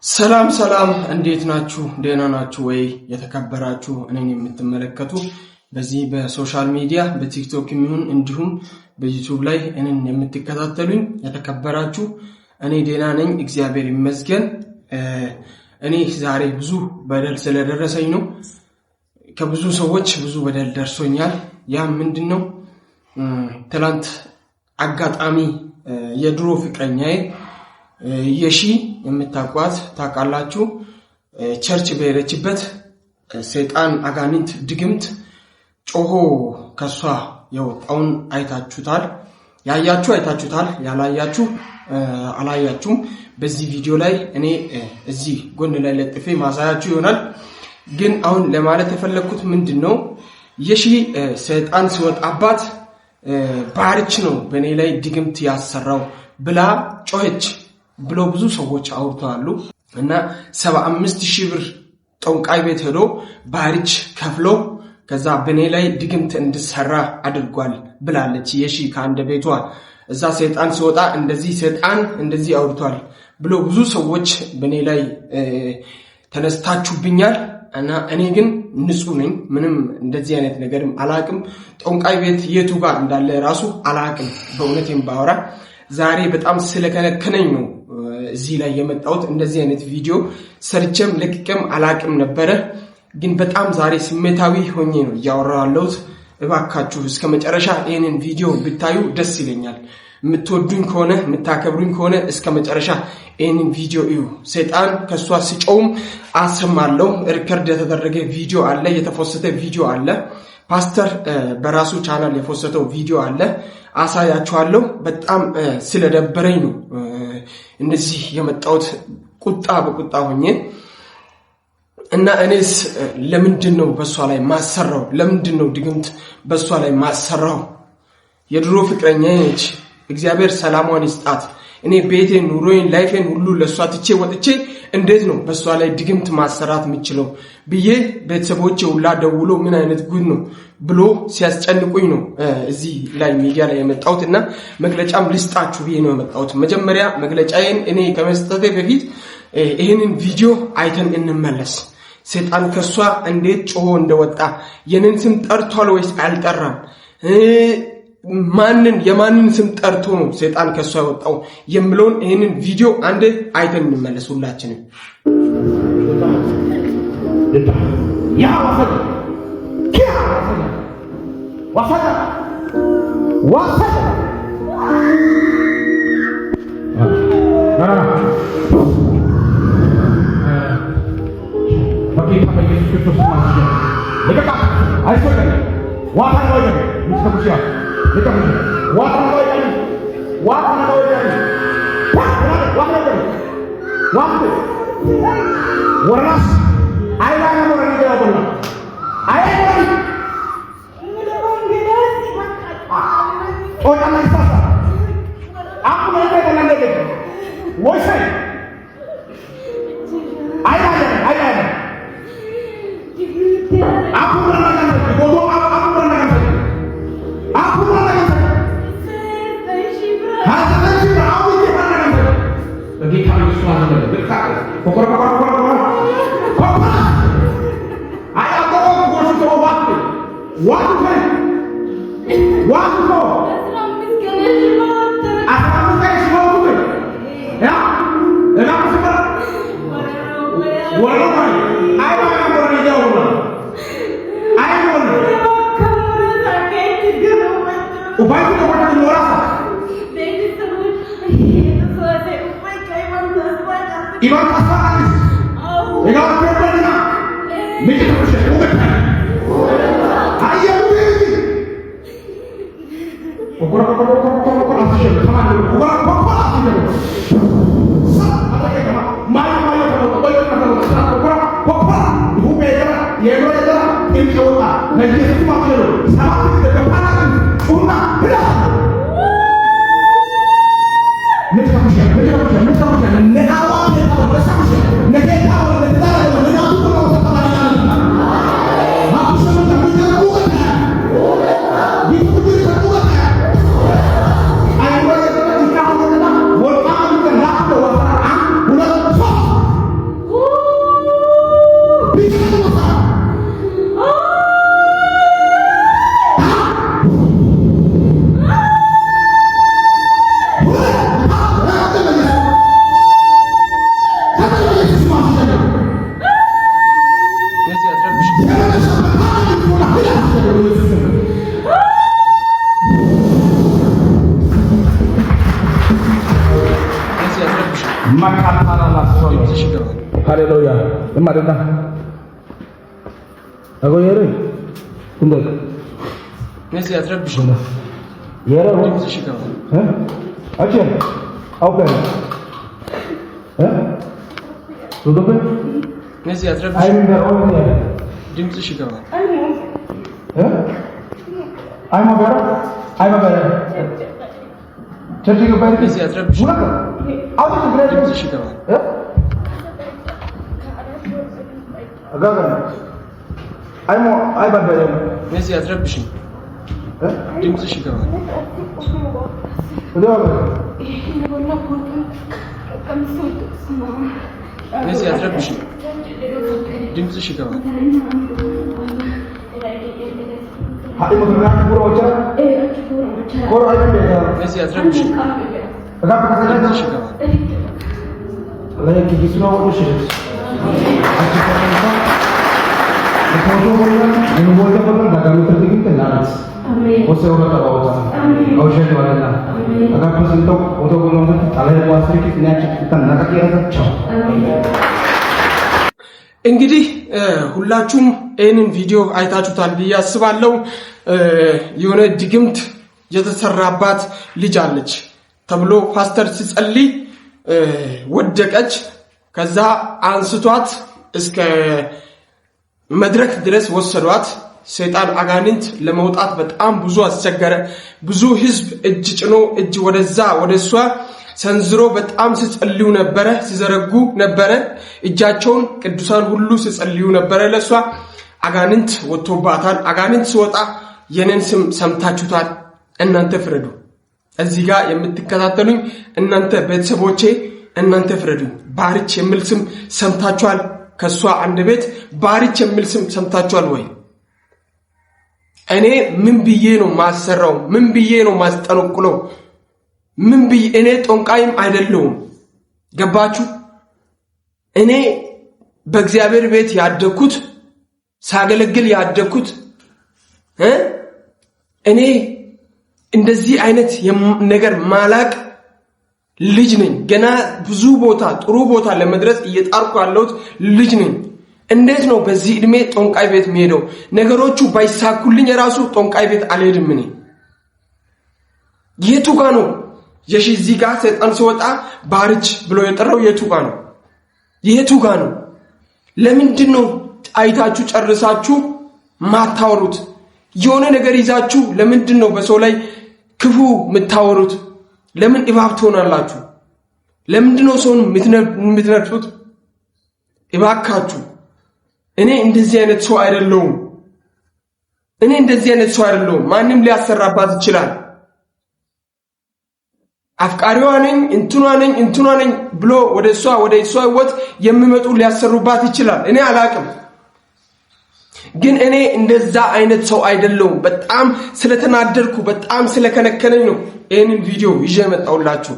ሰላም ሰላም እንዴት ናችሁ? ደህና ናችሁ ወይ? የተከበራችሁ እኔን የምትመለከቱ በዚህ በሶሻል ሚዲያ በቲክቶክ የሚሆን እንዲሁም በዩቲዩብ ላይ እኔን የምትከታተሉኝ የተከበራችሁ እኔ ደህና ነኝ፣ እግዚአብሔር ይመስገን። እኔ ዛሬ ብዙ በደል ስለደረሰኝ ነው። ከብዙ ሰዎች ብዙ በደል ደርሶኛል። ያ ምንድነው? ትላንት አጋጣሚ የድሮ ፍቅረኛዬ የሺ የምታቋት ታቃላችሁ ቸርች በሄደችበት ሰይጣን አጋንንት ድግምት ጮሆ ከሷ የወጣውን አይታችሁታል። ያያችሁ አይታችሁታል፣ ያላያችሁ አላያችሁም። በዚህ ቪዲዮ ላይ እኔ እዚህ ጎን ላይ ለጥፌ ማሳያችሁ ይሆናል። ግን አሁን ለማለት የፈለኩት ምንድነው የሺ ሰይጣን ሲወጣባት ባርች ነው በእኔ ላይ ድግምት ያሰራው ብላ ጮኸች ብሎ ብዙ ሰዎች አውርተዋሉ። እና 75,000 ብር ጠንቋይ ቤት ሄዶ ባርች ከፍሎ ከዛ በኔ ላይ ድግምት እንድሰራ አድርጓል ብላለች የሺ ከአንደበቷ። እዛ ሰይጣን ሲወጣ ሰይጣን እንደዚህ አውርቷል ብሎ ብዙ ሰዎች በኔ ላይ ተነስታችሁብኛል። እና እኔ ግን ንጹህ ነኝ፣ ምንም እንደዚህ አይነት ነገርም አላቅም። ጠንቋይ ቤት የቱ ጋር እንዳለ ራሱ አላቅም። በእውነቴም ባወራ ዛሬ በጣም ስለከነከነኝ ነው እዚህ ላይ የመጣሁት። እንደዚህ አይነት ቪዲዮ ሰርቼም ለቅቄም አላቅም ነበረ። ግን በጣም ዛሬ ስሜታዊ ሆኜ ነው እያወራሁ ያለሁት። እባካችሁ እስከ መጨረሻ ይሄንን ቪዲዮ ብታዩ ደስ ይለኛል። የምትወዱኝ ከሆነ የምታከብሩኝ ከሆነ እስከ መጨረሻ ይሄንን ቪዲዮ እዩ። ሰይጣን ከሷ ሲጮውም አሰማለሁ። ሪከርድ የተደረገ ቪዲዮ አለ፣ የተፎሰተ ቪዲዮ አለ። ፓስተር በራሱ ቻናል የፎሰተው ቪዲዮ አለ፣ አሳያችኋለሁ። በጣም ስለደበረኝ ነው እንደዚህ የመጣሁት ቁጣ በቁጣ ሆኜ። እና እኔስ ለምንድነው በሷ ላይ ማሰራው? ለምንድነው ድግምት በሷ ላይ ማሰራው? የድሮ ፍቅረኛዬ ነች። እግዚአብሔር ሰላሟን ይስጣት። እኔ ቤቴን፣ ኑሮዬን፣ ላይፌን ሁሉ ለሷ ትቼ ወጥቼ እንዴት ነው በሷ ላይ ድግምት ማሰራት የምችለው ብዬ ቤተሰቦቼ ሁላ ደውሎ ምን አይነት ጉድ ነው ብሎ ሲያስጨንቁኝ ነው እዚህ ላይ ሚዲያ ላይ የመጣሁት። እና መግለጫም ልስጣችሁ ብዬ ነው የመጣሁት። መጀመሪያ መግለጫዬን እኔ ከመስጠቴ በፊት ይህንን ቪዲዮ አይተን እንመለስ። ሰይጣን ከሷ እንዴት ጮሆ እንደወጣ፣ የኔን ስም ጠርቷል ወይስ አልጠራም፣ የማንን ስም ጠርቶ ነው ሰይጣን ከሷ ያወጣው የምለውን ይሄንን ቪዲዮ አንድ አይተን እንመለስ ሁላችንም። Makatara la solo. Hallelujah. Emadenda. Ago yere. Kunde. Nesi atrabbish. Yere. Ache. Open. Tudo bem? Nesi atrabbish. Ainda olha. Dimsi shikawa. I'm a better. Church go back. Nesi atrabbish. How did you graduate? Dimsi shikawa. Agaga. I'm a better. Nesi atrabbish. Dimsi shikawa. Nesi atrabbish. Dimsi shikawa. Hati mo na puro acha. Koro ay beta. Nesi atrabbish. Aga pa ka Dimsi shikawa. Lagi kisno wo shi. Acha ka na. Foto bolan, ini bola bolan daga mitre kita naras. Amin. Ose ora ta bawa. Aushad wala na. Aga pa santo foto bolan alay wasri ki snatch kita nakakira ta. Amin. እንግዲህ ሁላችሁም ይህንን ቪዲዮ አይታችሁታል ብዬ አስባለሁ። የሆነ ድግምት የተሰራባት ልጅ አለች ተብሎ ፓስተር ሲጸልይ ወደቀች። ከዛ አንስቷት እስከ መድረክ ድረስ ወሰዷት። ሰይጣን አጋንንት ለመውጣት በጣም ብዙ አስቸገረ። ብዙ ህዝብ እጅ ጭኖ እጅ ወደዛ ወደሷ ሰንዝሮ በጣም ሲጸልዩ ነበረ፣ ሲዘረጉ ነበረ እጃቸውን። ቅዱሳን ሁሉ ሲጸልዩ ነበረ ለሷ። አጋንንት ወጥቶባታል። አጋንንት ሲወጣ የኔን ስም ሰምታችሁታል። እናንተ ፍረዱ። እዚህ ጋር የምትከታተሉኝ እናንተ ቤተሰቦቼ እናንተ ፍረዱ። ባርች የሚል ስም ሰምታችኋል? ከሷ አንድ ቤት ባርች የሚል ስም ሰምታችኋል ወይ? እኔ ምን ብዬ ነው ማሰራው? ምን ብዬ ነው ማስጠነቅለው? ምን ብዬ? እኔ ጦንቃይም አይደለሁም። ገባችሁ? እኔ በእግዚአብሔር ቤት ያደኩት ሳገለግል ያደኩት እኔ እንደዚህ አይነት ነገር ማላቅ ልጅ ነኝ። ገና ብዙ ቦታ ጥሩ ቦታ ለመድረስ እየጣርኩ ያለሁት ልጅ ነኝ። እንዴት ነው በዚህ እድሜ ጦንቃይ ቤት የሚሄደው? ነገሮቹ ባይሳኩልኝ የራሱ ጦንቃይ ቤት አልሄድም። እኔ የቱ ጋር ነው የሺ እዚህ ጋር ሰይጣን ሲወጣ ባርች ብሎ የጠራው? የቱ ጋር ነው? የቱ ጋር ነው? ለምንድን ነው አይታችሁ ጨርሳችሁ ማታወሩት? የሆነ ነገር ይዛችሁ ለምንድን ነው በሰው ላይ ክፉ የምታወሩት? ለምን እባብ ትሆናላችሁ? ለምንድን ነው ሰውን የምትነድፉት? እባካችሁ እኔ እንደዚህ አይነት ሰው አይደለሁም። እኔ እንደዚህ አይነት ሰው አይደለሁም። ማንም ሊያሰራባት ይችላል። አፍቃሪዋ ነኝ እንትኗ ነኝ ብሎ ወደ እሷ ህይወት የሚመጡ ሊያሰሩባት ይችላል። እኔ አላቅም። ግን እኔ እንደዛ አይነት ሰው አይደለሁም። በጣም ስለተናደርኩ በጣም ስለከነከነኝ ነው ይሄንን ቪዲዮ ይዤ መጣሁላችሁ።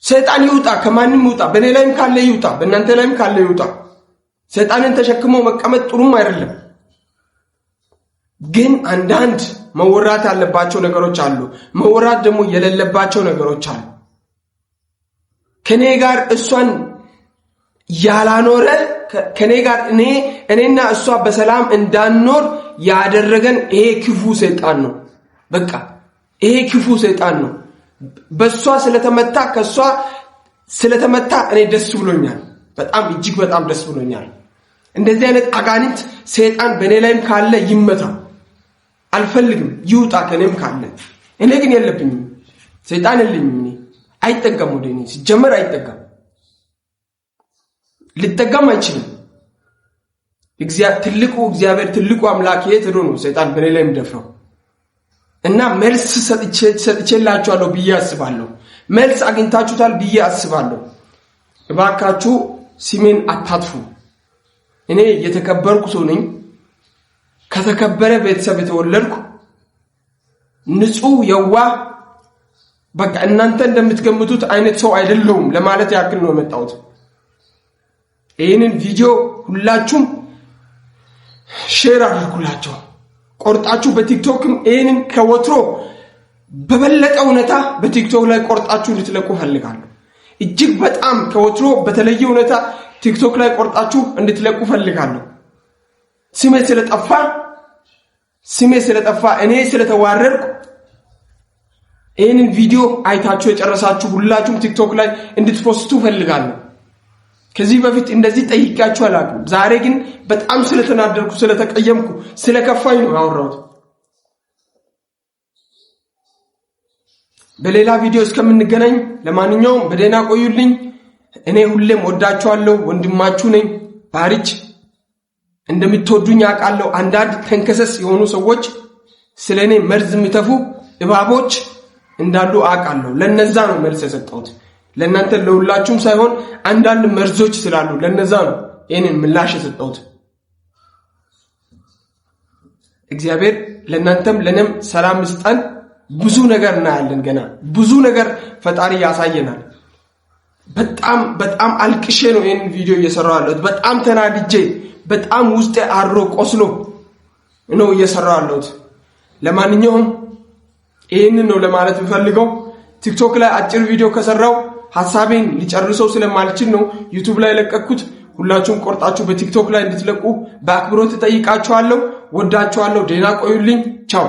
ሰይጣን ይውጣ፣ ከማንም ይውጣ። በእኔ ላይም ካለ ይውጣ፣ በእናንተ ላይም ካለ ይውጣ። ሰይጣንን ተሸክሞ መቀመጥ ጥሩም አይደለም። ግን አንዳንድ መወራት ያለባቸው ነገሮች አሉ፣ መወራት ደግሞ የሌለባቸው ነገሮች አሉ። ከኔ ጋር እሷን ያላኖረ ከኔ ጋር እኔና እሷ በሰላም እንዳንኖር ያደረገን ይሄ ክፉ ሰይጣን ነው። በቃ ይሄ ክፉ ሰይጣን ነው። በሷ ስለተመታ ከሷ ስለተመታ እኔ ደስ ብሎኛል። በጣም እጅግ በጣም ደስ ብሎኛል። እንደዚህ አይነት አጋንንት ሰይጣን በእኔ ላይም ካለ ይመታ። አልፈልግም፣ ይውጣ ከኔም ካለ። እኔ ግን የለብኝም፣ ሰይጣን የለኝም። እኔ አይጠጋም፣ ወደ እኔ ሲጀመር አይጠጋም፣ ሊጠጋም አይችልም። እግዚአብሔር ትልቁ አምላክ የት ሄዶ ነው ሰይጣን በእኔ ላይ የሚደፍረው? እና መልስ ሰጥቼላችኋለሁ ብዬ አስባለሁ። መልስ አግኝታችሁታል ብዬ አስባለሁ። እባካችሁ ስሜን አታጥፉ። እኔ የተከበርኩ ሰው ነኝ። ከተከበረ ቤተሰብ የተወለድኩ ንጹህ የዋህ፣ በቃ እናንተ እንደምትገምቱት አይነት ሰው አይደለሁም ለማለት ያክል ነው የመጣሁት። ይህንን ቪዲዮ ሁላችሁም ሼር አድርጉላቸው። ቆርጣችሁ በቲክቶክም ይህንን ከወትሮ በበለጠ ሁኔታ በቲክቶክ ላይ ቆርጣችሁ እንድትለቁ ፈልጋለሁ። እጅግ በጣም ከወትሮ በተለየ ሁኔታ ቲክቶክ ላይ ቆርጣችሁ እንድትለቁ ፈልጋለሁ። ስሜ ስለጠፋ እኔ ስለተዋረድኩ ይህንን ቪዲዮ አይታችሁ የጨረሳችሁ ሁላችሁም ቲክቶክ ላይ እንድትፖስቱ ፈልጋለሁ። ከዚህ በፊት እንደዚህ ጠይቃችሁ አላውቅም። ዛሬ ግን በጣም ስለተናደድኩ ስለተቀየምኩ ስለከፋኝ ነው ያወራሁት። በሌላ ቪዲዮ እስከምንገናኝ ለማንኛውም በደህና ቆዩልኝ። እኔ ሁሌም ወዳችኋለሁ። ወንድማችሁ ነኝ ባሪች። እንደምትወዱኝ አውቃለሁ። አንዳንድ ተንከሰስ የሆኑ ሰዎች ስለኔ መርዝ የሚተፉ እባቦች እንዳሉ አውቃለሁ። ለነዛ ነው መልስ የሰጠሁት። ለእናንተ ለሁላችሁም ሳይሆን አንዳንድ መርዞች ስላሉ ለነዛ ነው ይሄንን ምላሽ የሰጠሁት። እግዚአብሔር ለእናንተም ለኔም ሰላም ይስጠን። ብዙ ነገር እናያለን። ገና ብዙ ነገር ፈጣሪ ያሳየናል። በጣም አልቅሼ ነው ይሄንን ቪዲዮ እየሰራሁ ያለሁት። በጣም ተናድጄ በጣም ውስጤ አሮ ቆስሎ ነው እየሰራሁ ያለሁት። ለማንኛውም ይሄንን ነው ለማለት የምፈልገው። ቲክቶክ ላይ አጭር ቪዲዮ ከሰራው ሐሳቤን ሊጨርሰው ስለማልችል ነው ዩቲዩብ ላይ ለቀቅኩት። ሁላችሁም ቆርጣችሁ በቲክቶክ ላይ እንድትለቁ በአክብሮት እጠይቃችኋለሁ። ወዳችኋለሁ። ደህና ቆዩልኝ። ቻው